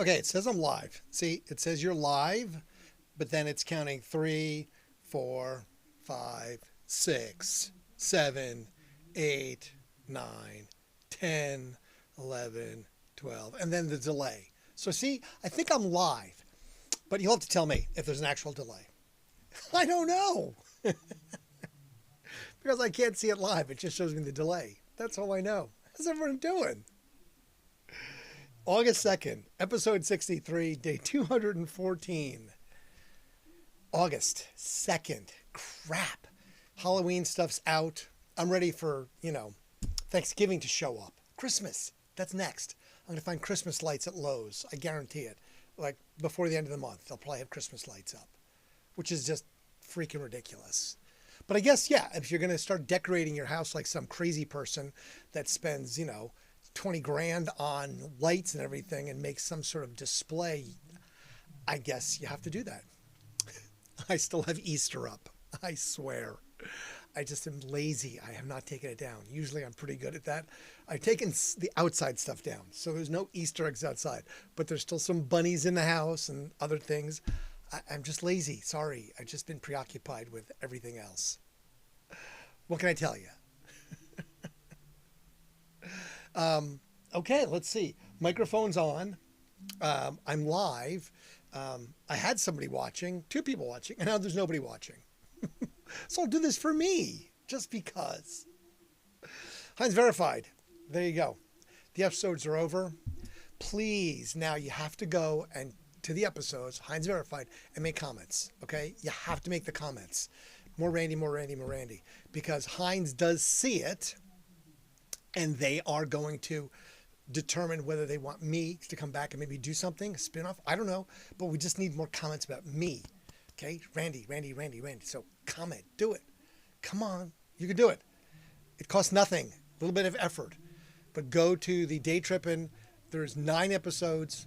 Okay, it says I'm live. See, it says you're live, but then it's counting 3, 4, 5, 6, 7, 8, 9, 10, 11, 12, and then the delay. So see, I think I'm live, but you'll have to tell me if there's an actual delay. I don't know. Because I can't see it live. It just shows me the delay. That's all I know. How's everyone doing? August 2nd, episode 63, day 214. August 2nd. Crap. Halloween stuff's out. I'm ready for, Thanksgiving to show up. Christmas. That's next. I'm going to find Christmas lights at Lowe's. I guarantee it. Like before the end of the month, they'll probably have Christmas lights up, which is just freaking ridiculous. But I guess, yeah, if you're going to start decorating your house like some crazy person that spends, 20 grand on lights and everything and makes some sort of display, I guess you have to do that. I still have Easter up. I swear. I just am lazy. I have not taken it down. Usually I'm pretty good at that. I've taken the outside stuff down. So there's no Easter eggs outside, but there's still some bunnies in the house and other things. I'm just lazy. Sorry. I've just been preoccupied with everything else. What can I tell you? Okay, let's see. Microphone's on. I'm live. I had somebody watching, 2 people watching, and now there's nobody watching. So I'll do this for me, just because. Heinz verified. There you go. The episodes are over. Please, now you have to go and to the episodes, Heinz verified, and make comments. Okay? You have to make the comments. More Randy, more Randy, more Randy. Because Heinz does see it, and they are going to determine whether they want me to come back and maybe do something, a spin-off. I don't know, but we just need more comments about me. Okay? Randy, Randy, Randy, Randy. So comment. Do it. Come on. You can do it. It costs nothing. A little bit of effort. But go to the Day Trippin'. There's 9 episodes.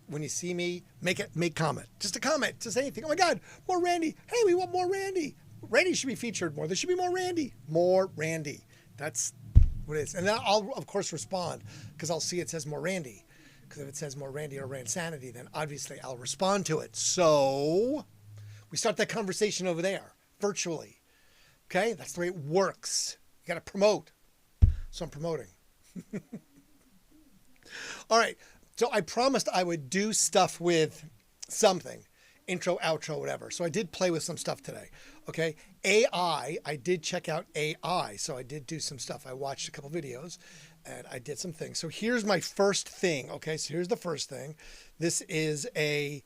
When you see me, make comment. Just a comment. Just anything. Oh my God, more Randy. Hey, we want more Randy. Randy should be featured more. There should be more Randy. More Randy. That's what it is. And then I'll, of course, respond because I'll see it says more Randy. Because if it says more Randy or RANDSANITY, then obviously I'll respond to it. So we start that conversation over there, virtually. Okay? That's the way it works. You got to promote. So I'm promoting. All right. So I promised I would do stuff with something. Intro, outro, whatever. So I did play with some stuff today. Okay. AI, I did check out AI. So I did do some stuff. I watched a couple videos and I did some things. So here's my first thing. Okay. So here's the first thing. This is a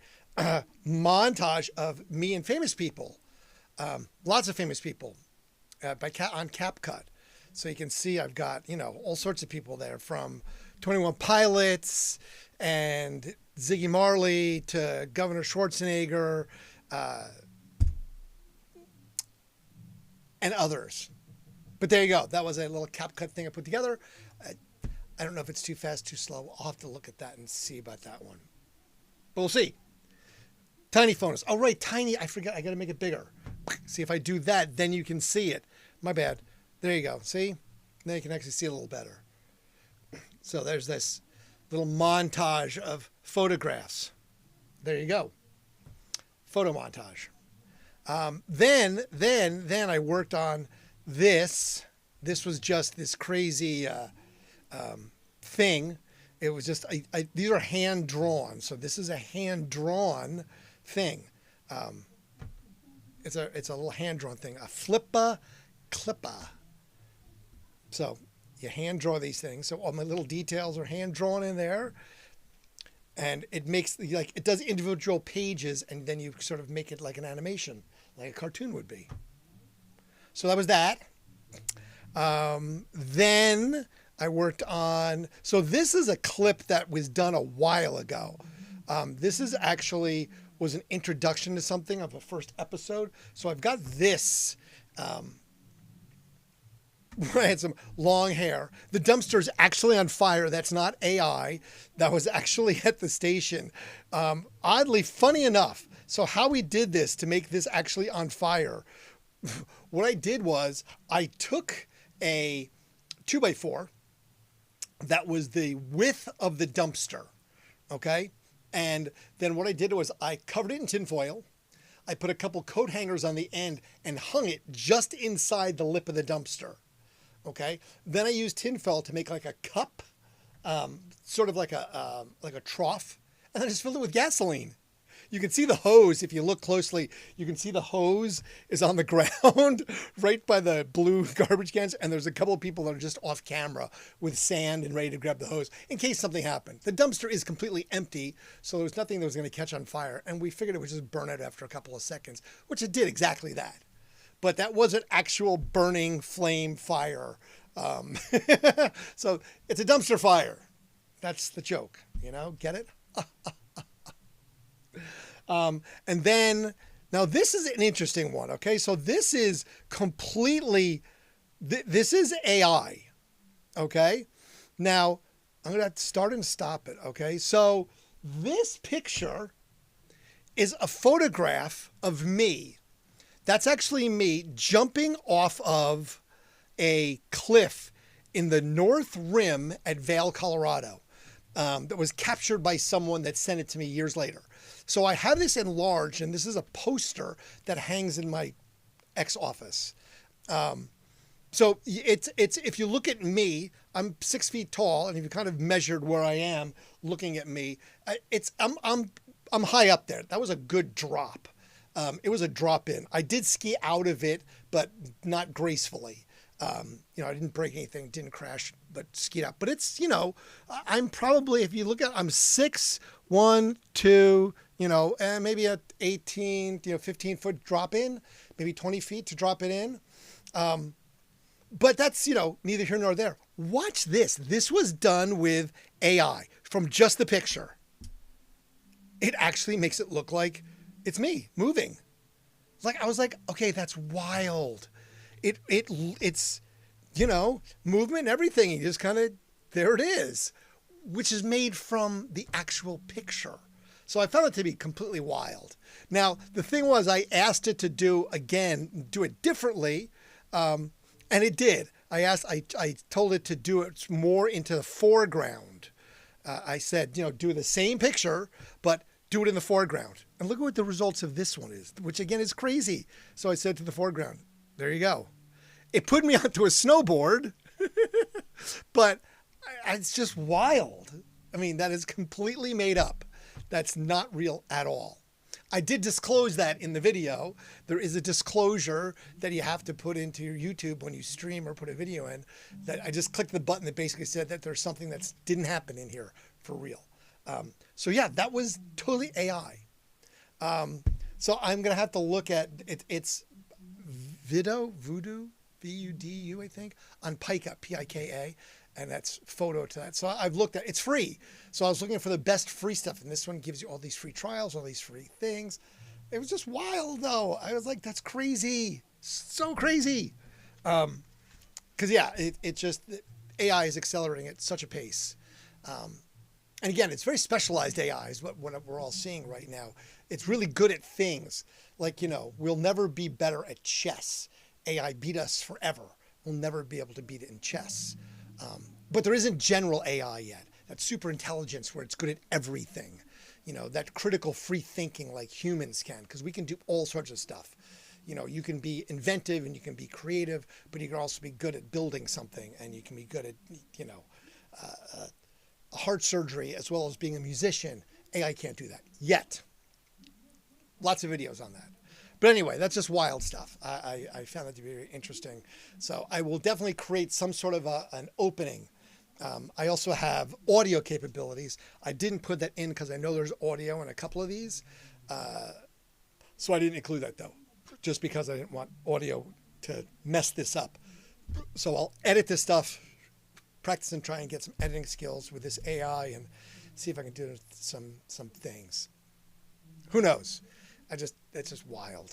montage of me and famous people. Lots of famous people on CapCut. So you can see I've got, all sorts of people there from 21 Pilots and Ziggy Marley to Governor Schwarzenegger and others. But there you go. That was a little CapCut thing I put together. I don't know if it's too fast, too slow. I'll have to look at that and see about that one. But we'll see. Tiny phone. Oh, right. Tiny. I forgot. I got to make it bigger. See, if I do that, then you can see it. My bad. There you go. See? Now you can actually see it a little better. So there's this little montage of photographs. There you go. Photo montage. Then I worked on this. This was just this crazy thing. It was just, these are hand drawn. So this is a hand drawn thing. It's a little hand drawn thing. A flippa clippa. So you hand draw these things. So all my little details are hand drawn in there. And it makes, it does individual pages and then you sort of make it like an animation, like a cartoon would be. So that was that. Then I worked on, so this is a clip that was done a while ago. This is actually was an introduction to something of the first episode. So I've got this, I had some long hair. The dumpster is actually on fire. That's not AI. That was actually at the station. Oddly, funny enough. So how we did this to make this actually on fire, what I did was I took a 2x4 that was the width of the dumpster. Okay. And then what I did was I covered it in tinfoil. I put a couple coat hangers on the end and hung it just inside the lip of the dumpster. Okay. Then I used tinfoil to make like a cup, sort of like a trough, and then I just filled it with gasoline. You can see the hose. If you look closely, you can see the hose is on the ground right by the blue garbage cans. And there's a couple of people that are just off camera with sand and ready to grab the hose in case something happened. The dumpster is completely empty, so there was nothing that was going to catch on fire. And we figured it would just burn it after a couple of seconds, which it did exactly that. But that was an actual burning flame fire. So it's a dumpster fire. That's the joke, get it? And then, now this is an interesting one, okay? So this is completely, this is AI, okay? Now, I'm going to have to start and stop it, okay? So this picture is a photograph of me. That's actually me jumping off of a cliff in the North Rim at Vail, Colorado, that was captured by someone that sent it to me years later. So I have this enlarged, and this is a poster that hangs in my ex-office. So it's if you look at me, I'm 6 feet tall, and if you kind of measured where I am, looking at me, I'm high up there. That was a good drop. It was a drop in. I did ski out of it, but not gracefully. I didn't break anything, didn't crash, but skied out. But it's, I'm probably, if you look at, I'm 6'1", 2", and maybe a 18, 15-foot drop in, maybe 20 feet to drop it in. But that's, neither here nor there. Watch this. This was done with AI from just the picture. It actually makes it look like it's me moving. I was like, okay, that's wild. It's, movement and everything. You just kind of, there it is, which is made from the actual picture. So I found it to be completely wild. Now, the thing was, I asked it to do it differently. And it did. I told it to do it more into the foreground. I said, do the same picture, but do it in the foreground. And look at what the results of this one is, which again is crazy. So I said to the foreground, there you go. It put me onto a snowboard, but it's just wild. I mean, that is completely made up. That's not real at all. I did disclose that in the video. There is a disclosure that you have to put into your YouTube when you stream or put a video in, that I just clicked the button that basically said that there's something that didn't happen in here for real. So yeah, that was totally AI. So I'm going to have to look at it. It's Voodoo, V-U-D-U, I think, on Pika, P-I-K-A. And that's photo to that. So I've looked at, it's free. So I was looking for the best free stuff. And this one gives you all these free trials, all these free things. It was just wild though. I was like, that's crazy. So crazy. Cause yeah, it just, AI is accelerating at such a pace. And again, it's very specialized AI is what we're all seeing right now. It's really good at things like, we'll never be better at chess. AI beat us forever. We'll never be able to beat it in chess. But there isn't general AI yet. That super intelligence where it's good at everything. That critical free thinking like humans can, because we can do all sorts of stuff. You can be inventive and you can be creative, but you can also be good at building something, and you can be good at, heart surgery as well as being a musician. AI can't do that yet. Lots of videos on that. But anyway, that's just wild stuff. I found that to be very interesting. So I will definitely create some sort of an opening. I also have audio capabilities. I didn't put that in because I know there's audio in a couple of these. So I didn't include that though, just because I didn't want audio to mess this up. So I'll edit this stuff, practice and try and get some editing skills with this AI and see if I can do some things. Who knows? It's just wild.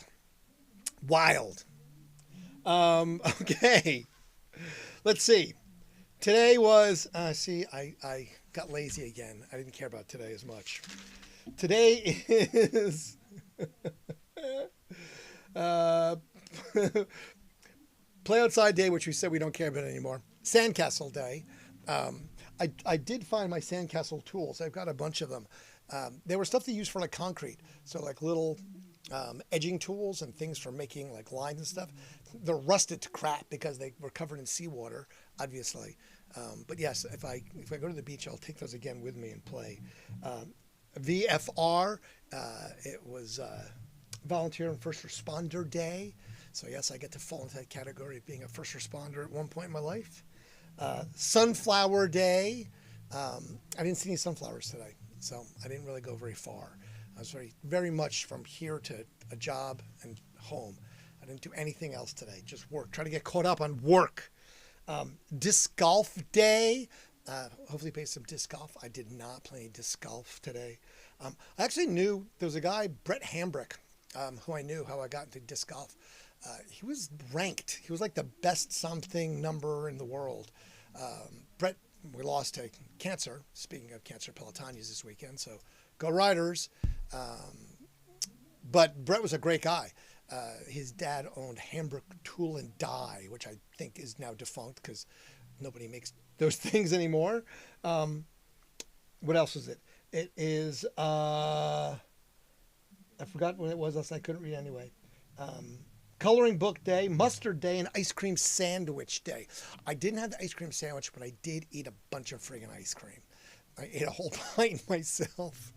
Wild. Okay. Let's see. Today was, I got lazy again. I didn't care about today as much. Today is Play Outside Day, which we said we don't care about anymore. Sandcastle Day. I did find my sandcastle tools. I've got a bunch of them. They were stuff they use for like concrete. So like little edging tools and things for making like lines and stuff. They're rusted to crap because they were covered in seawater, obviously. But yes, if I go to the beach, I'll take those again with me and play. VFR, it was Volunteer and First Responder Day. So yes, I get to fall into that category of being a first responder at one point in my life. Sunflower Day. I didn't see any sunflowers today, so I didn't really go very far. I was very much from here to a job and home. I didn't do anything else today, just work. Try to get caught up on work. Disc Golf Day. Hopefully play some disc golf. I did not play disc golf today. I actually knew there was a guy, Brett Hambrick, who I knew how I got into disc golf. He was ranked. He was like the best something number in the world. Brett, we lost to cancer. Speaking of cancer, Pelotoni's this weekend, so go Riders. But Brett was a great guy. His dad owned Hambrick Tool and Die, which I think is now defunct because nobody makes those things anymore. What else is it? It is, I forgot what it was, else I couldn't read anyway. Coloring Book Day, Mustard Day, and Ice Cream Sandwich Day. I didn't have the ice cream sandwich, but I did eat a bunch of friggin' ice cream. I ate a whole pint myself.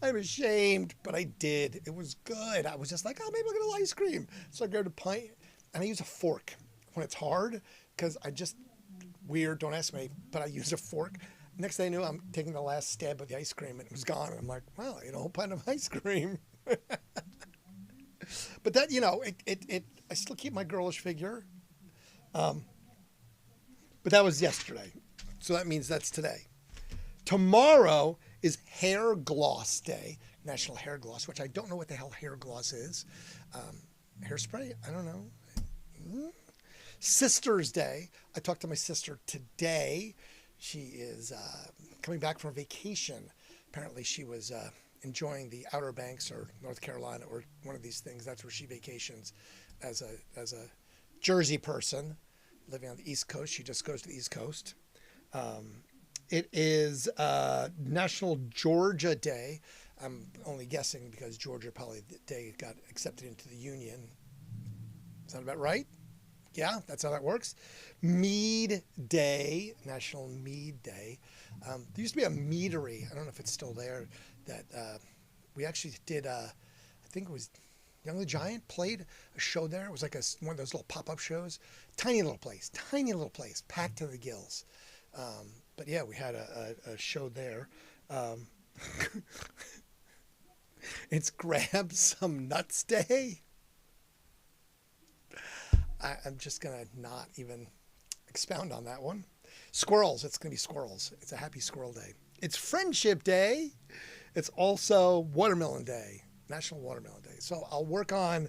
I'm ashamed, but I did. It was good. I was just like, oh, maybe I'll get a little ice cream. So I grabbed a pint, and I use a fork when it's hard, because I just, weird, don't ask me, but I use a fork. Next thing I knew, I'm taking the last stab of the ice cream, and it was gone. And I'm like, wow, I ate a whole pint of ice cream. But that, I still keep my girlish figure. But that was yesterday. So that means that's today. Tomorrow is Hair Gloss Day, National Hair Gloss, which I don't know what the hell hair gloss is. Hairspray? I don't know. Sisters Day. I talked to my sister today. She is coming back from vacation. Apparently she was enjoying the Outer Banks or North Carolina or one of these things. That's where she vacations as a Jersey person living on the East Coast. She just goes to the East Coast. It is National Georgia Day. I'm only guessing because Georgia probably the day it got accepted into the Union. Sound about right? Yeah, that's how that works. Mead Day, National Mead Day. There used to be a meadery. I don't know if it's still there. That we actually did. I think it was Young the Giant played a show there. It was like one of those little pop-up shows. Tiny little place, packed to the gills. But yeah, we had a show there. It's Grab Some Nuts Day. I'm just going to not even expound on that one. Squirrels. It's going to be squirrels. It's a happy squirrel day. It's Friendship Day. It's also Watermelon Day, National Watermelon Day. So I'll work on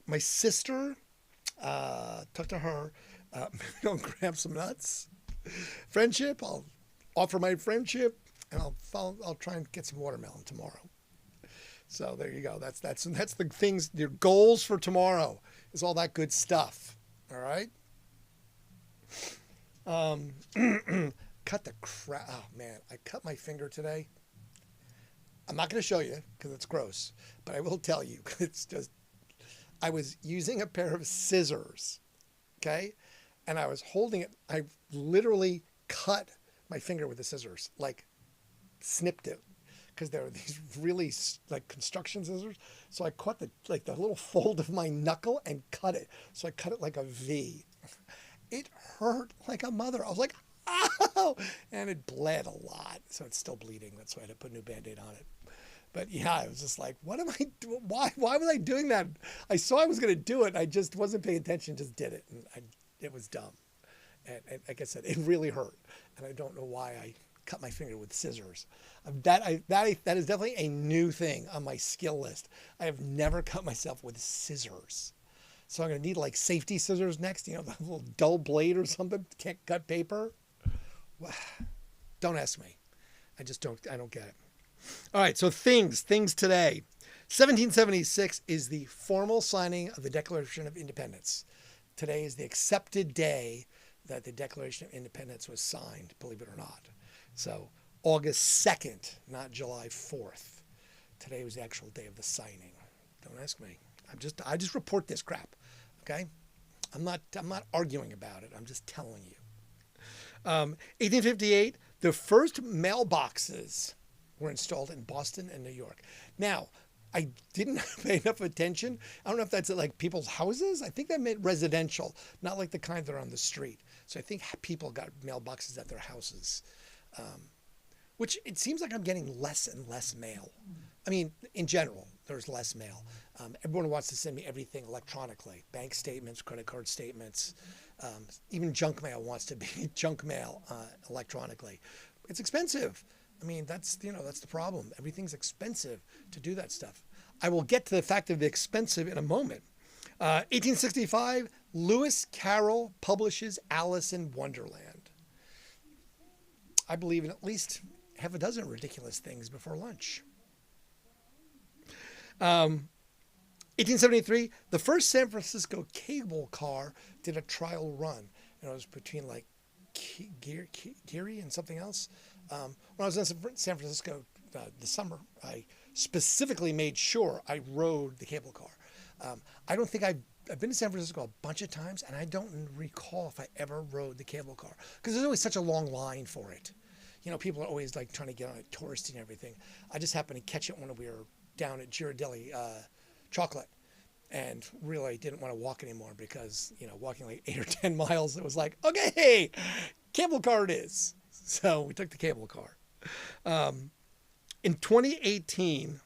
my sister, talk to her, maybe grab some nuts. Friendship, I'll offer my friendship, and I'll try and get some watermelon tomorrow. So there you go. That's the things, your goals for tomorrow is all that good stuff. All right. Cut the crap. Oh man, I cut my finger today. I'm not going to show you because it's gross, but I will tell you. It's just, I was using a pair of scissors, okay? And I was holding it. I literally cut my finger with the scissors, like snipped it, because there were these really like construction scissors. So I caught the little fold of my knuckle and cut it. So I cut it like a V. It hurt like a mother. I was like, ow! And it bled a lot. So it's still bleeding. That's why I had to put a new Band-Aid on it. But yeah, I was just like, what am I doing? Why was I doing that? I saw I was going to do it. I just wasn't paying attention, just did it. And it was dumb. And like I said, it really hurt. And I don't know why I cut my finger with scissors. That is definitely a new thing on my skill list. I have never cut myself with scissors. So I'm going to need like safety scissors next, the little dull blade or something. Can't cut paper. Don't ask me. I don't get it. All right, so things today. 1776 is the formal signing of the Declaration of Independence. Today is the accepted day that the Declaration of Independence was signed, believe it or not. So August 2nd, not July 4th. Today was the actual day of the signing. Don't ask me. I just report this crap. Okay? I'm not arguing about it. I'm just telling you. 1858, the first mailboxes were installed in Boston and New York. Now, I didn't pay enough attention. I don't know if that's at like people's houses. I think that meant residential, not like the kind that are on the street. So I think people got mailboxes at their houses, which it seems like I'm getting less and less mail. I mean, in general, there's less mail. Everyone wants to send me everything electronically, bank statements, credit card statements, even junk mail wants to be junk mail electronically. It's expensive. I mean, that's the problem. Everything's expensive to do that stuff. I will get to the fact of the expensive in a moment. 1865, Lewis Carroll publishes Alice in Wonderland. I believe in at least half a dozen ridiculous things before lunch. 1873, the first San Francisco cable car did a trial run. And it was between like Geary and something else. When I was in San Francisco this summer, I specifically made sure I rode the cable car. I don't think I've been to San Francisco a bunch of times, and I don't recall if I ever rode the cable car because there's always such a long line for it. You know, people are always like trying to get on it, touristy and everything. I just happened to catch it when we were down at Ghirardelli Chocolate, and really didn't want to walk anymore because, you know, walking like 8 or 10 miles, it was like, okay, cable car it is. So we took the cable car. In 2018,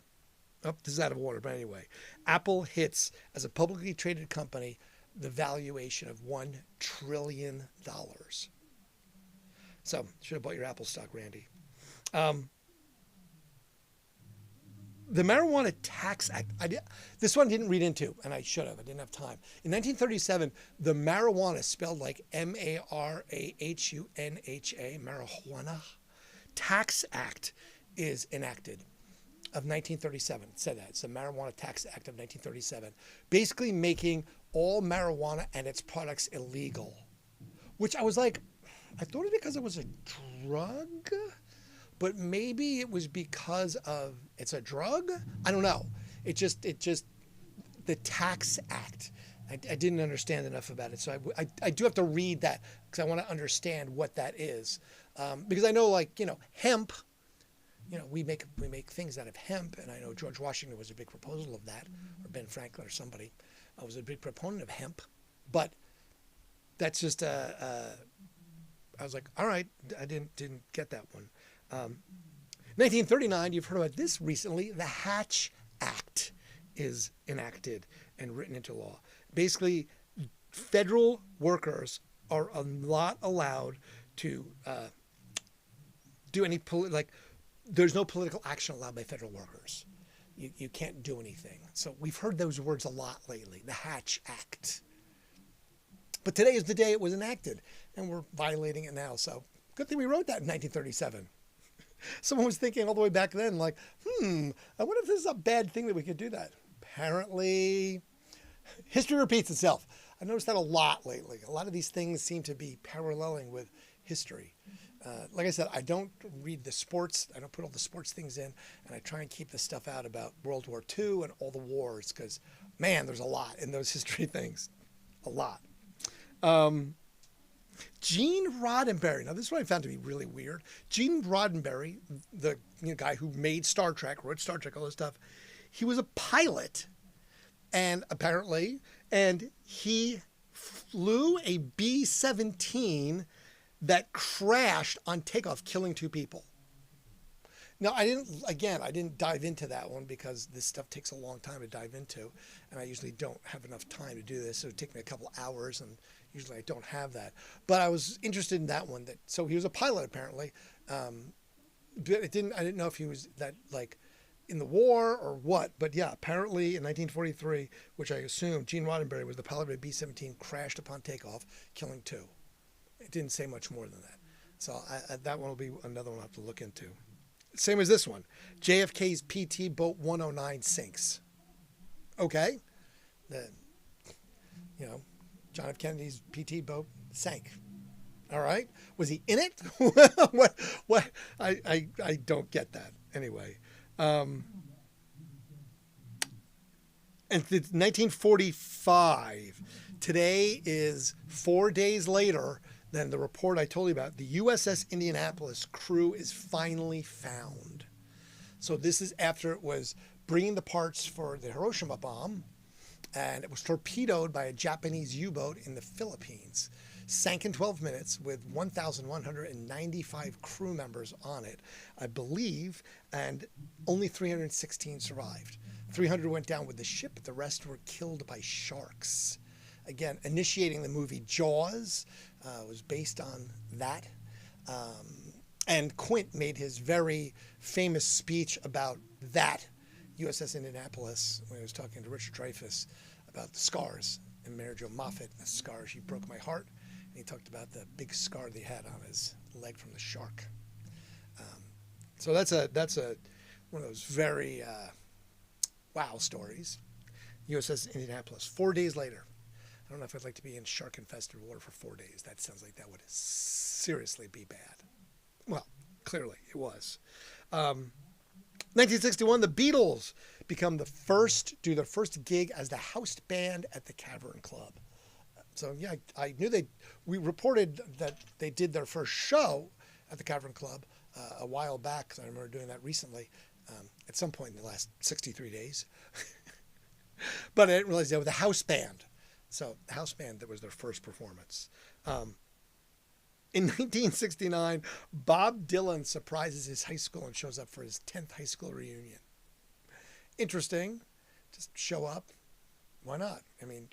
this is out of order, but anyway, Apple hits, as a publicly traded company, the valuation of $1 trillion. So, should have bought your Apple stock, Randy. The Marijuana Tax Act, this one I didn't read into, and I should have. I didn't have time. In 1937, the marijuana, spelled like M-A-R-A-H-U-N-H-A, Marijuana Tax Act, is enacted of 1937. It said that. It's the Marijuana Tax Act of 1937, basically making all marijuana and its products illegal, which I was like, I thought it was because it was a drug, but maybe it was because of it's a drug. I don't know. It just the Tax Act. I didn't understand enough about it, so I do have to read that because I want to understand what that is. Because I know, like, you know, hemp. You know, we make things out of hemp, and I know George Washington was a big proposal of that, or Ben Franklin or somebody was a big proponent of hemp. But that's just I was like, all right, I didn't get that one. 1939, you've heard about this recently. The Hatch Act is enacted and written into law. Basically, federal workers are not allowed to do any there's no political action allowed by federal workers. You can't do anything. So we've heard those words a lot lately. The Hatch Act. But today is the day it was enacted, and we're violating it now. So good thing we wrote that in 1937. Someone was thinking all the way back then, like, I wonder if this is a bad thing that we could do that. Apparently, history repeats itself. I've noticed that a lot lately. A lot of these things seem to be paralleling with history. Like I said, I don't read the sports. I don't put all the sports things in, and I try and keep the stuff out about World War II and all the wars because, man, there's a lot in those history things. A lot. Gene Roddenberry. Now, this is what I found to be really weird. Gene Roddenberry, the guy who made Star Trek, wrote Star Trek, all this stuff, he was a pilot, and he flew a B-17 that crashed on takeoff, killing 2 people. Now, I didn't dive into that one because this stuff takes a long time to dive into, and I usually don't have enough time to do this. So it would take me a couple hours, and usually I don't have that. But I was interested in that one. So he was a pilot apparently. But I didn't know if he was that like in the war or what. But yeah, apparently in 1943, which I assume Gene Roddenberry was the pilot of a B-17, crashed upon takeoff, killing 2. It didn't say much more than that. So that one will be another one I'll have to look into. Same as this one. JFK's PT Boat 109 sinks. Okay. John F. Kennedy's PT boat sank. All right. Was he in it? What? I don't get that. Anyway. Um, and it's 1945. Today is 4 days later than the report I told you about. The USS Indianapolis crew is finally found. So this is after it was bringing the parts for the Hiroshima bomb, and it was torpedoed by a Japanese U-boat in the Philippines. Sank in 12 minutes with 1,195 crew members on it, I believe, and only 316 survived. 300 went down with the ship. The rest were killed by sharks. Again, initiating the movie Jaws was based on that. And Quint made his very famous speech about that USS Indianapolis when he was talking to Richard Dreyfuss about the scars and Mary Jo Moffat, the scar, she broke my heart. And he talked about the big scar that he had on his leg from the shark. So that's one of those very wow stories. USS Indianapolis, 4 days later. I don't know if I'd like to be in shark-infested water for 4 days. That sounds like that would seriously be bad. Well, clearly it was. 1961, the Beatles do their first gig as the house band at the Cavern Club. So yeah, I knew we reported that they did their first show at the Cavern Club a while back. I remember doing that recently at some point in the last 63 days. But I didn't realize they were the house band. So the house band, that was their first performance. In 1969, Bob Dylan surprises his high school and shows up for his 10th high school reunion. Interesting. Just show up. Why not? I mean,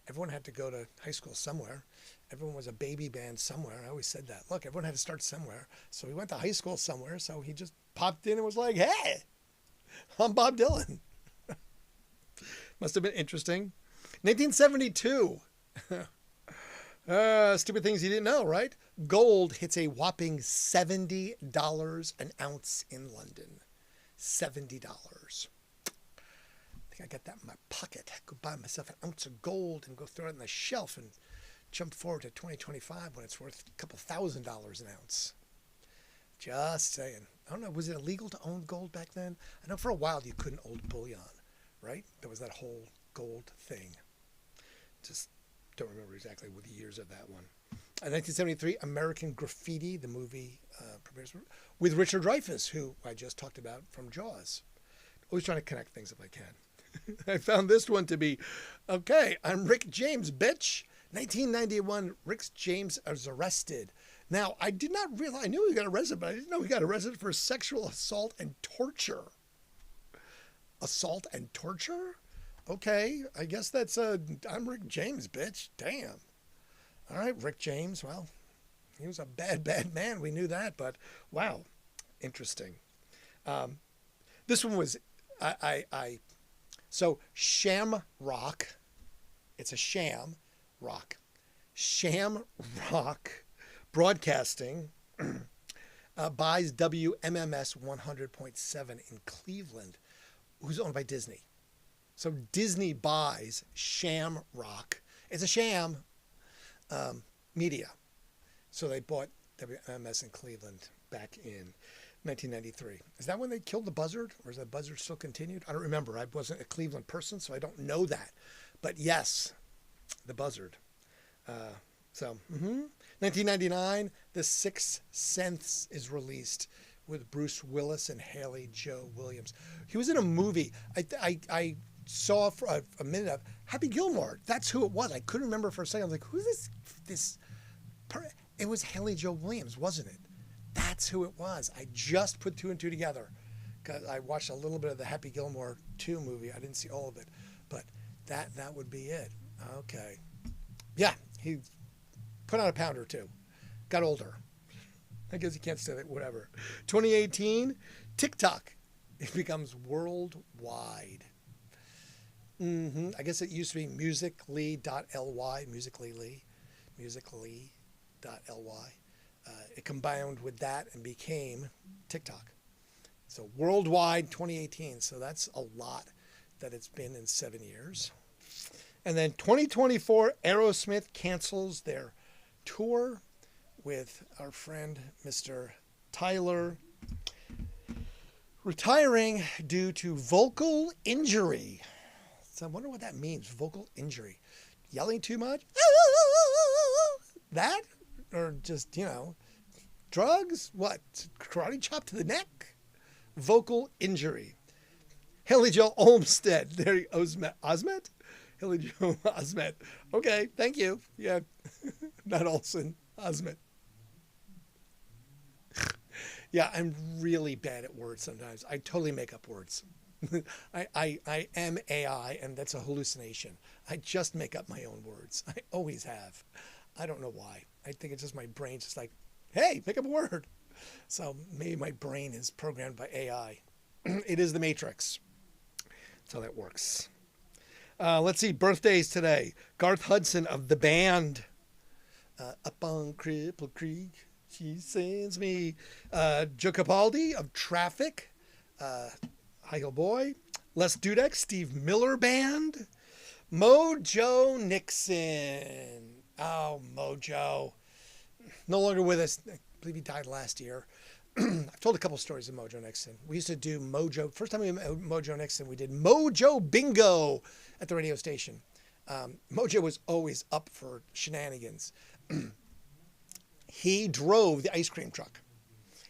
everyone had to go to high school somewhere. Everyone was a baby band somewhere. I always said that. Look, everyone had to start somewhere. So he went to high school somewhere. So he just popped in and was like, hey, I'm Bob Dylan. Must have been interesting. 1972. Stupid things you didn't know, right? Gold hits a whopping $70 an ounce in London. $70. I think I got that in my pocket. Go buy myself an ounce of gold and go throw it on the shelf and jump forward to 2025 when it's worth a couple $1,000s an ounce. Just saying. I don't know, was it illegal to own gold back then? I know for a while you couldn't own bullion, right? There was that whole gold thing. Just don't remember exactly what the years of that one. 1973, American Graffiti, the movie premieres with Richard Dreyfuss, who I just talked about from Jaws. Always trying to connect things if I can. I found this one to be, okay, I'm Rick James, bitch. 1991, Rick James is arrested. Now, I did not realize, I knew he got arrested, but I didn't know he got arrested for sexual assault and torture. Assault and torture? Okay, I guess that's I'm Rick James, bitch. Damn. All right, Rick James. Well, he was a bad, bad man. We knew that, but wow, interesting. This one was, so Shamrock, it's a sham rock. Shamrock Broadcasting buys WMMS 100.7 in Cleveland, who's owned by Disney. So Disney buys Shamrock. It's a sham media. So they bought WMS in Cleveland back in 1993. Is that when they killed the buzzard? Or is that buzzard still continued? I don't remember. I wasn't a Cleveland person, so I don't know that. But yes, the buzzard. 1999, The Sixth Sense is released with Bruce Willis and Haley Joe Williams. He was in a movie. I saw for a minute of Happy Gilmore. That's who it was. I couldn't remember for a second. I was like, who's this? It was Haley Joe Williams, wasn't it? That's who it was. I just put two and two together because I watched a little bit of the Happy Gilmore 2 movie. I didn't see all of it, but that would be it. Okay. Yeah, he put on a pound or two. Got older. I guess he can't say that, whatever. 2018, TikTok. It becomes worldwide. I guess it used to be Musical.ly, Musical.ly. It combined with that and became TikTok. So worldwide 2018. So that's a lot that it's been in 7 years. And then 2024, Aerosmith cancels their tour with our friend Mr. Tyler retiring due to vocal injury. So I wonder what that means, vocal injury. Yelling too much? That? Or just, drugs? What? Karate chop to the neck? Vocal injury. Haley Joel Olmsted. There you go. Osment? Haley Joel Osment. Okay, thank you. Yeah, not Olsen. Osment. Yeah, I'm really bad at words sometimes. I totally make up words. I am AI, and that's a hallucination. I just make up my own words. I always have. I don't know why. I think it's just my brain's just like, hey, make up a word. So maybe my brain is programmed by AI. It is the Matrix. That's how that works. Let's see, birthdays today. Garth Hudson of The Band. Up on Cripple Creek, she sends me. Joe Capaldi of Traffic. Hi Ho Boy. Les Dudek, Steve Miller Band. Mojo Nixon. Oh, Mojo. No longer with us. I believe he died last year. I've told a couple stories of Mojo Nixon. We used to do Mojo. First time we met Mojo Nixon, we did Mojo Bingo at the radio station. Mojo was always up for shenanigans. He drove the ice cream truck.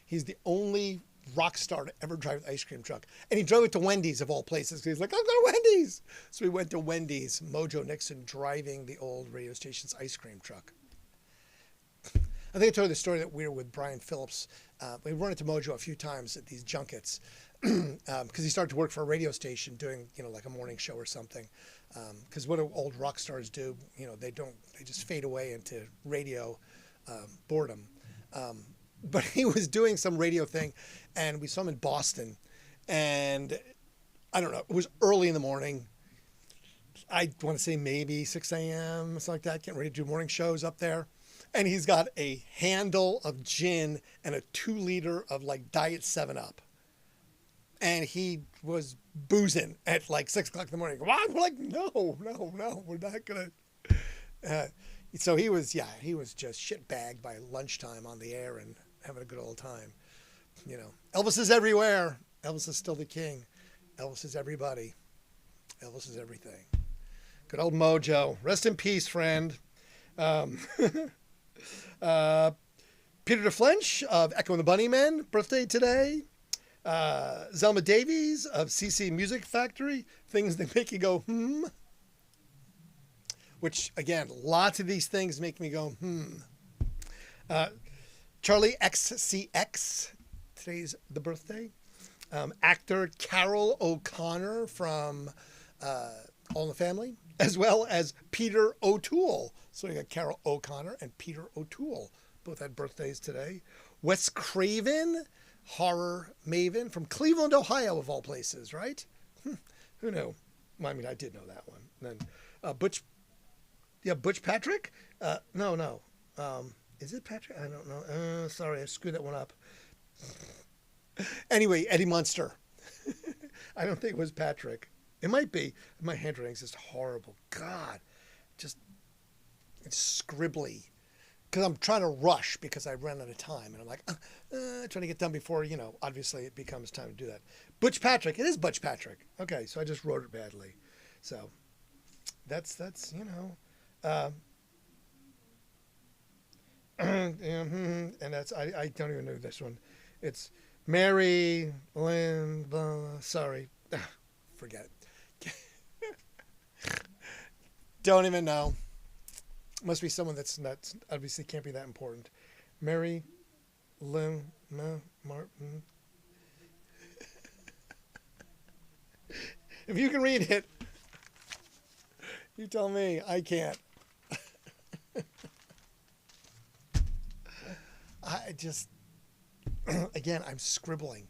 He's the only rock star to ever drive the ice cream truck. And he drove it to Wendy's of all places. He's like, I'll go to Wendy's. So we went to Wendy's, Mojo Nixon driving the old radio station's ice cream truck. I think I told you the story that we were with Brian Phillips. We run into Mojo a few times at these junkets because he started to work for a radio station doing, like a morning show or something. Because what do old rock stars do? They just fade away into radio boredom. But he was doing some radio thing, and we saw him in Boston. And I don't know, it was early in the morning. I want to say maybe 6 a.m., something like that, getting ready to do morning shows up there. And he's got a handle of gin and a 2-liter of Diet 7-Up. And he was boozing at 6 o'clock in the morning. What? We're like, no, we're not going to. So he was just shitbagged by lunchtime on the air and having a good old time. Elvis is everywhere. Elvis is still the king. Elvis is everybody. Elvis is everything. Good old Mojo. Rest in peace, friend. Peter DeFlench of Echo and the Bunnymen, birthday today. Zelma Davies of CC Music Factory, things that make you go, Which, again, lots of these things make me go, Charlie XCX, today's the birthday. Actor Carol O'Connor from All in the Family, as well as Peter O'Toole. So you got Carol O'Connor and Peter O'Toole. Both had birthdays today. Wes Craven, horror maven from Cleveland, Ohio, of all places, right? Who knew? Well, I mean, I did know that one. And then Butch Patrick? No. Is it Patrick? I don't know. Sorry, I screwed that one up. Anyway, Eddie Munster. I don't think it was Patrick. It might be. My handwriting's just horrible. God, it's scribbly. Because I'm trying to rush because I ran out of time. And I'm like, trying to get done before, obviously it becomes time to do that. Butch Patrick. It is Butch Patrick. Okay, so I just wrote it badly. So that's and that's, I don't even know this one. It's Mary Lynn, sorry. Forget it. Don't even know. Must be someone that's obviously can't be that important. Mary Lynn Martin. If you can read it, you tell me. I can't. I just, again, I'm scribbling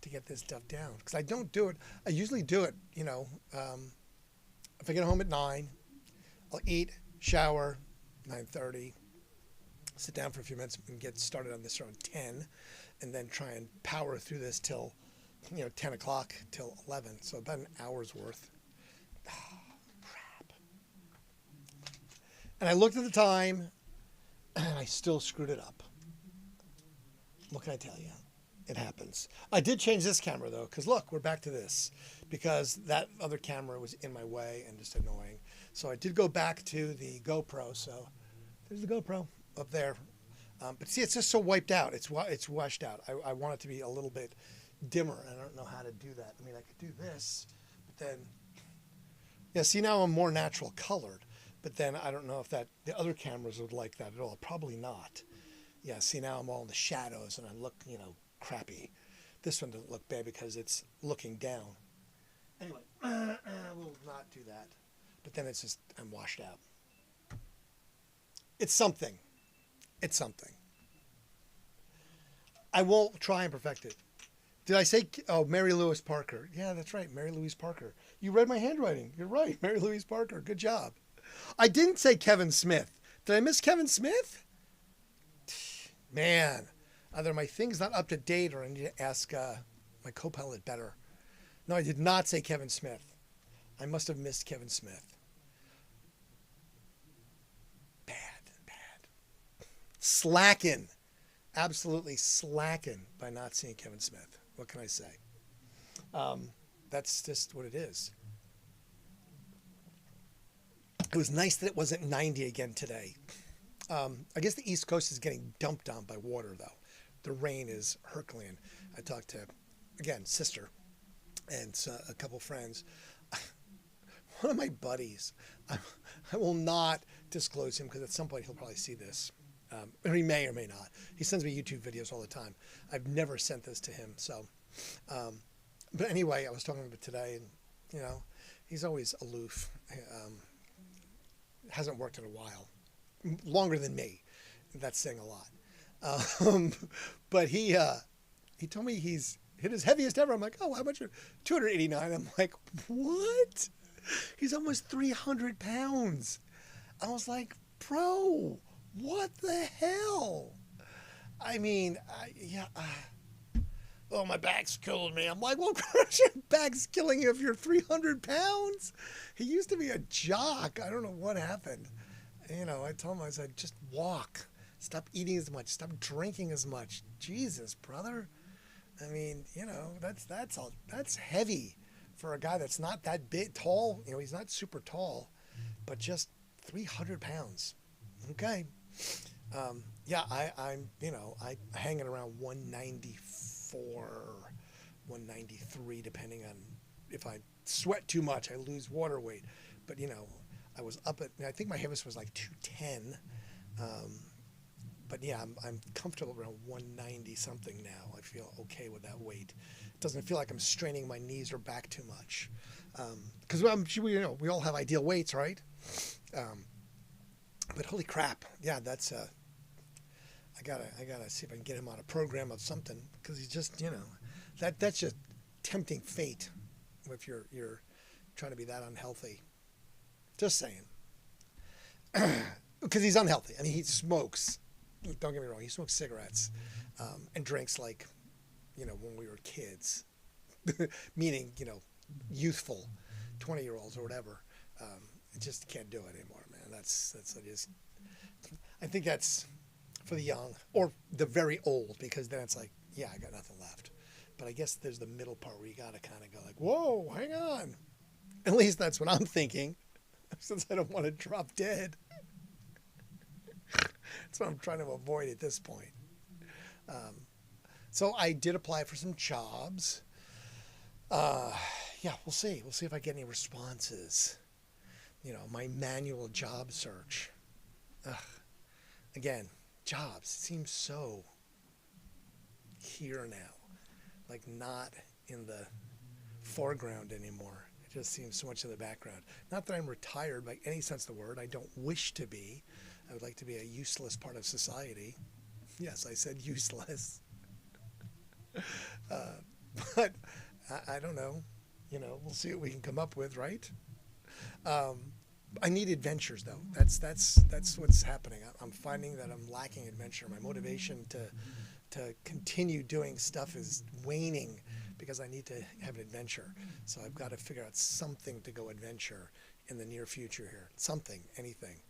to get this stuff down because I don't do it. I usually do it, if I get home at 9, I'll eat, shower, 9:30, sit down for a few minutes and get started on this around 10, and then try and power through this till, 10 o'clock till 11. So about an hour's worth. Oh, crap. And I looked at the time, and I still screwed it up. What can I tell you? It happens. I did change this camera though, because look, we're back to this, because that other camera was in my way and just annoying. So I did go back to the GoPro. So there's the GoPro up there. But see, it's just so wiped out. It's washed out. I want it to be a little bit dimmer. I don't know how to do that. I mean, I could do this, but then, yeah, see, now I'm more natural colored. But then I don't know if the other cameras would like that at all. Probably not. Yeah, see, now I'm all in the shadows and I look, crappy. This one doesn't look bad because it's looking down. Anyway, we'll not do that. But then it's just, I'm washed out. It's something. It's something. I won't try and perfect it. Did I say, Mary Louise Parker? Yeah, that's right, Mary Louise Parker. You read my handwriting. You're right, Mary Louise Parker. Good job. I didn't say Kevin Smith. Did I miss Kevin Smith? Man, either my thing's not up to date or I need to ask my co-pilot better. No, I did not say Kevin Smith. I must have missed Kevin Smith. Bad. Slacking. Absolutely slacking by not seeing Kevin Smith. What can I say? That's just what it is. It was nice that it wasn't 90 again today. I guess the East Coast is getting dumped on by water, though. The rain is Herculean. I talked to, again, sister and a couple friends. One of my buddies, I will not disclose him because at some point he'll probably see this. Or he may or may not. He sends me YouTube videos all the time. I've never sent this to him. So, but anyway, I was talking about it today, and he's always aloof. Hasn't worked in a while, longer than me. That's saying a lot. But he told me he's hit his heaviest ever. I'm like, oh, how much? 289. I'm like, what? He's almost 300 pounds. I was like, bro, what the hell? I mean, oh, my back's killing me. I'm like, well, of course your back's killing you if you're 300 pounds. He used to be a jock. I don't know what happened. I told him, I said, just walk. Stop eating as much. Stop drinking as much. Jesus, brother. I mean, that's heavy for a guy that's not that big, tall. He's not super tall, but just 300 pounds. Okay. I'm hanging around 194, 193, depending on if I sweat too much, I lose water weight. But, I was up I think my heaviest was like 210. But yeah, I'm comfortable around 190 something now. I feel okay with that weight. It doesn't feel like I'm straining my knees or back too much. Because we all have ideal weights, right? But holy crap, yeah, that's I gotta see if I can get him on a program of something, because he's just that's just tempting fate if you're trying to be that unhealthy. Just saying, because he's unhealthy. I mean, he smokes. Don't get me wrong, he smokes cigarettes and drinks like when we were kids, meaning youthful 20-year-olds or whatever. I just can't do it anymore, man. That's it is. I think that's for the young or the very old, because then it's like, yeah, I got nothing left. But I guess there's the middle part where you got to kind of go like, whoa, hang on. At least that's what I'm thinking, since I don't want to drop dead. That's what I'm trying to avoid at this point. So I did apply for some jobs. Yeah, we'll see. We'll see if I get any responses. My manual job search. Again, jobs seems so here now, like not in the foreground anymore. It just seems so much in the background. Not that I'm retired by any sense of the word. I don't wish to be. I would like to be a useless part of society. Yes, I said useless. But I don't know. We'll see what we can come up with, right? I need adventures, though. That's what's happening. I'm finding that I'm lacking adventure. My motivation to continue doing stuff is waning because I need to have an adventure. So I've got to figure out something to go adventure in the near future here. Something, anything.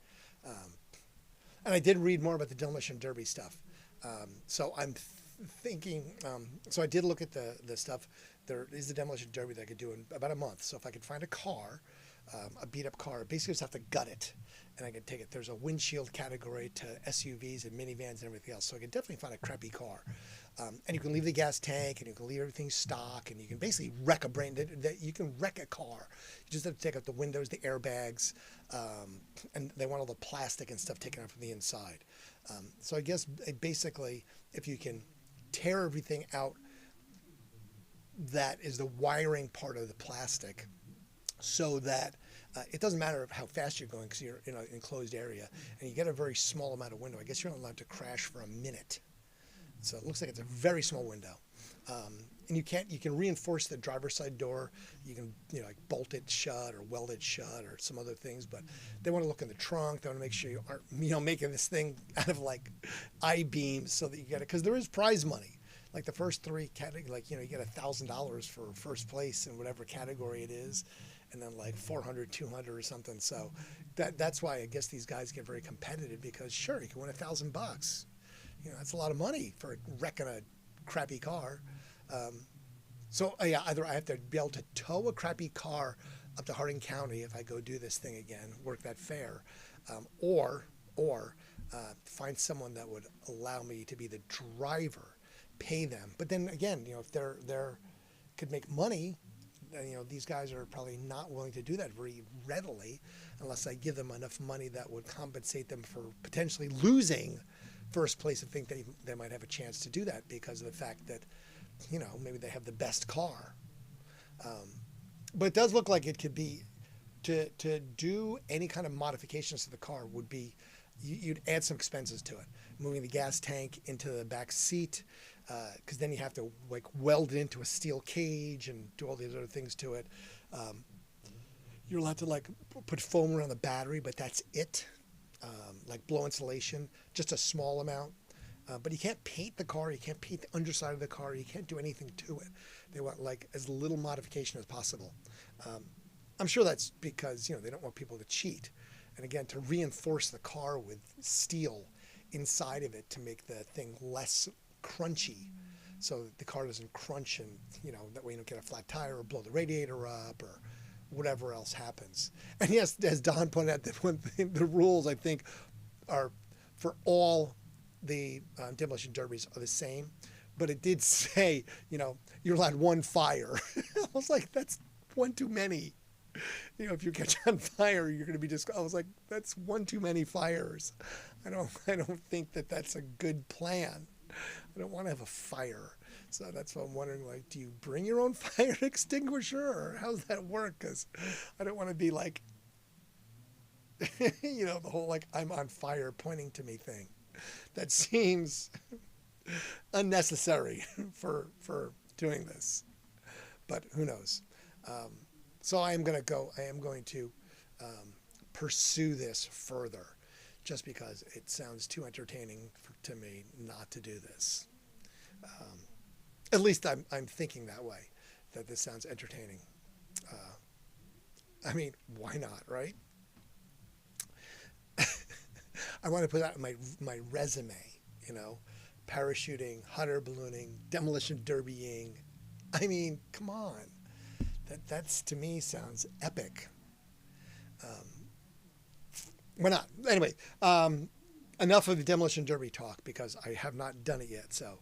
And I did read more about the demolition derby stuff. So thinking. So I did look at the stuff. There is the demolition derby that I could do in about a month. So if I could find a car, a beat up car, basically just have to gut it, and I could take it. There's a windshield category to SUVs and minivans and everything else. So I could definitely find a crappy car, and you can leave the gas tank, and you can leave everything stock, and you can basically wreck a brain. That you can wreck a car. You just have to take out the windows, the airbags, and they want all the plastic and stuff taken out from the inside. So I guess basically, if you can tear everything out, that is the wiring part of the plastic, so that it doesn't matter how fast you're going because you're in an enclosed area and you get a very small amount of window. I guess you're not allowed to crash for a minute. So it looks like it's a very small window. And you can reinforce the driver's side door. You can, like bolt it shut or weld it shut or some other things, but they want to look in the trunk. They want to make sure you aren't, making this thing out of like I-beams so that you get it. Cause there is prize money. Like the first three categories, like, you get $1,000 for first place in whatever category it is. And then like 400, 200 or something. So that's why I guess these guys get very competitive, because sure, you can win $1,000. That's a lot of money for wrecking a crappy car. So yeah, either I have to be able to tow a crappy car up to Harding County if I go do this thing again, work that fair, or find someone that would allow me to be the driver, pay them. But then again, if they're could make money, these guys are probably not willing to do that very readily unless I give them enough money that would compensate them for potentially losing first place. I think they might have a chance to do that because of the fact that, maybe they have the best car. But it does look like it could be, to do any kind of modifications to the car would be, you'd add some expenses to it. Moving the gas tank into the back seat, because then you have to like weld it into a steel cage and do all these other things to it. You're allowed to like put foam around the battery, but that's it. Like blow insulation, just a small amount. But you can't paint the car. You can't paint the underside of the car. You can't do anything to it. They want like as little modification as possible. I'm sure that's because, they don't want people to cheat. And again, to reinforce the car with steel inside of it to make the thing less crunchy, so that the car doesn't crunch, and that way you don't get a flat tire or blow the radiator up or whatever else happens. And yes, as Don pointed out, that one thing, the rules I think are for all the demolition derbies are the same, but it did say you're allowed one fire. I was like, that's one too many. If you catch on fire, you're going to be I was like, that's one too many fires. I don't think that's a good plan. I don't want to have a fire. So that's why I'm wondering, like, do you bring your own fire extinguisher, or how's that work? Because I don't want to be like, the whole like I'm on fire pointing to me thing. That seems unnecessary for doing this. But who knows? So I am going to pursue this further, just because it sounds too entertaining to me not to do this. At least I'm thinking that way, that this sounds entertaining. I mean, why not, right? I want to put that in my resume, parachuting, hot air ballooning, demolition derbying. I mean, come on. That's to me sounds epic. Why not? Anyway, enough of the demolition derby talk, because I have not done it yet. So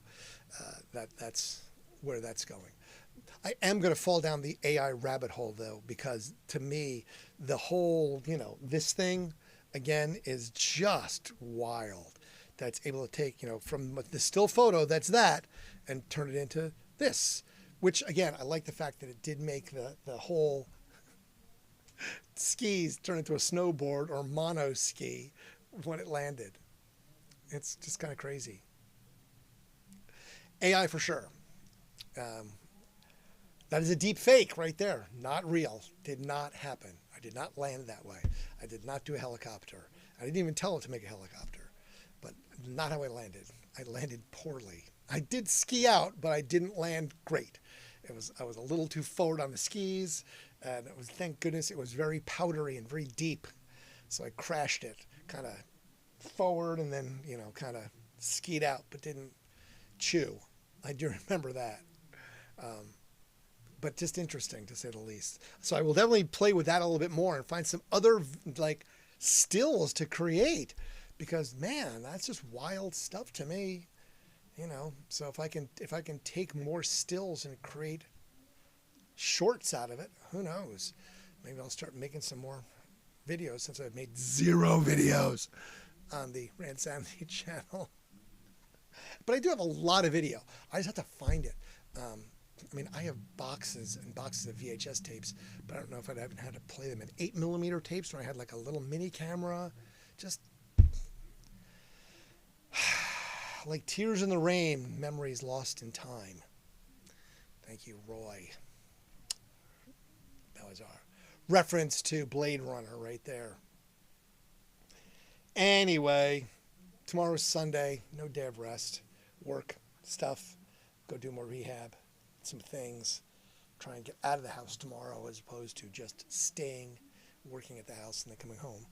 that's where that's going. I am going to fall down the AI rabbit hole, though, because to me, the whole, this thing, again, is just wild. That's able to take, from the still photo, that's that, and turn it into this. Which, again, I like the fact that it did make the whole skis turn into a snowboard or mono ski when it landed. It's just kind of crazy. AI for sure. That is a deep fake right there. Not real. Did not happen. I did not land that way. I did not do a helicopter. I didn't even tell it to make a helicopter. But not how I landed. I landed poorly. I did ski out, but I didn't land great. I was a little too forward on the skis, and it was, thank goodness, it was very powdery and very deep. So I crashed it kind of forward and then, kind of skied out, but didn't chew. I do remember that. But just interesting to say the least. So I will definitely play with that a little bit more and find some other like stills to create, because man, that's just wild stuff to me. So if I can take more stills and create shorts out of it, who knows? Maybe I'll start making some more videos, since I've made 0 videos on the RANDSANITY channel. But I do have a lot of video. I just have to find it. I have boxes and boxes of VHS tapes, but I don't know if I'd even had to play them in 8mm tapes where I had like a little mini camera. Just like tears in the rain, memories lost in time. Thank you, Roy. That was our reference to Blade Runner right there. Anyway, tomorrow's Sunday, no day of rest, work, stuff, go do more rehab, some things, try and get out of the house tomorrow as opposed to just staying, working at the house and then coming home.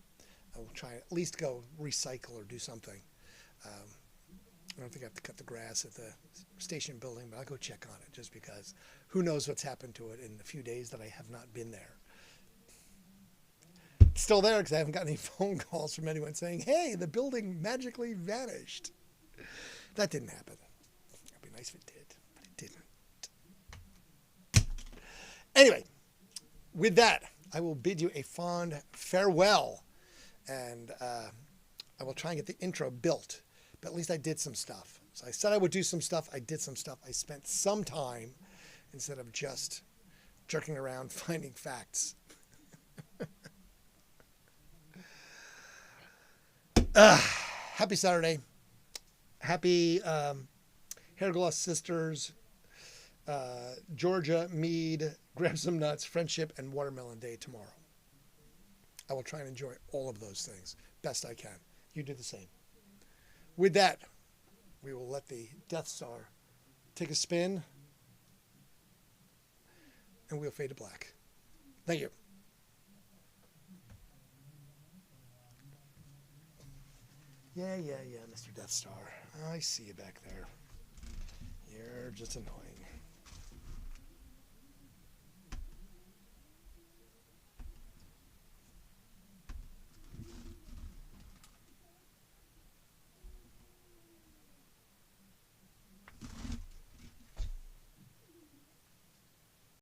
I will try at least go recycle or do something. I don't think I have to cut the grass at the station building, but I'll go check on it just because who knows what's happened to it in the few days that I have not been there. It's still there because I haven't got any phone calls from anyone saying, hey, the building magically vanished. That didn't happen. It'd be nice if it did, but it didn't. Anyway, with that, I will bid you a fond farewell, and I will try and get the intro built. But at least I did some stuff. So I said I would do some stuff. I did some stuff. I spent some time instead of just jerking around finding facts. Happy Saturday. Happy Hair Gloss Sisters, Georgia, Mead, Grab Some Nuts, Friendship, and Watermelon Day tomorrow. I will try and enjoy all of those things best I can. You do the same. With that, we will let the Death Star take a spin, and we'll fade to black. Thank you. Yeah, Mr. Death Star. I see you back there. You're just annoying.